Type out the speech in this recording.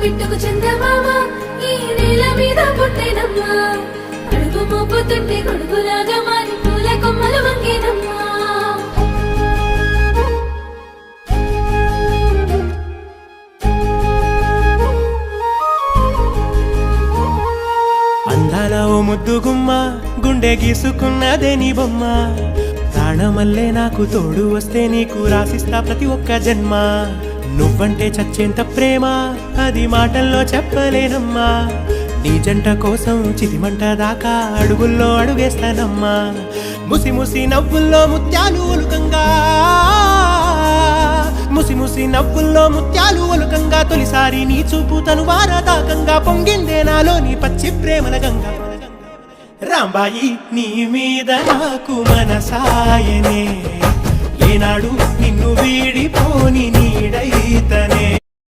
పిట్టుకు చందమామ ఈ నేల మీద పుట్టెనమ్మా అడుగు మోపుతుంటే గొడుగులాగా మారి పూల కొమ్మలు వంగేనమ్మా అందాల ఓ ముద్దు గుమ్మ గుండె గీసుకున్నదే నీ బొమ్మ ప్రాణమల్లే నాకు తోడు వస్తే నీకు రాసిస్తా ప్రతి ఒక్క జన్మ నువ్వంటే చచ్చేంత ప్రేమ అది మాటల్లో చెప్పలేనమ్మా నీ జంట కోసం చితిమంట దాకా అడుగుల్లో అడుగేస్తానమ్మా ముసి ముసి నవ్వుల్లో ముత్యాలు ఒలుకంగా ముసి ముసి నవ్వుల్లో ముత్యాలు ఒలుకంగా తొలిసారి నీ చూపు తను వారదాకంగా పొంగిందే నాలో నీ పచ్చి ప్రేమల గంగా రాంబాయి నీ మీద నాకు మనసాయనే ఏనాడు నిన్ను వీడిపోని నీడైతనే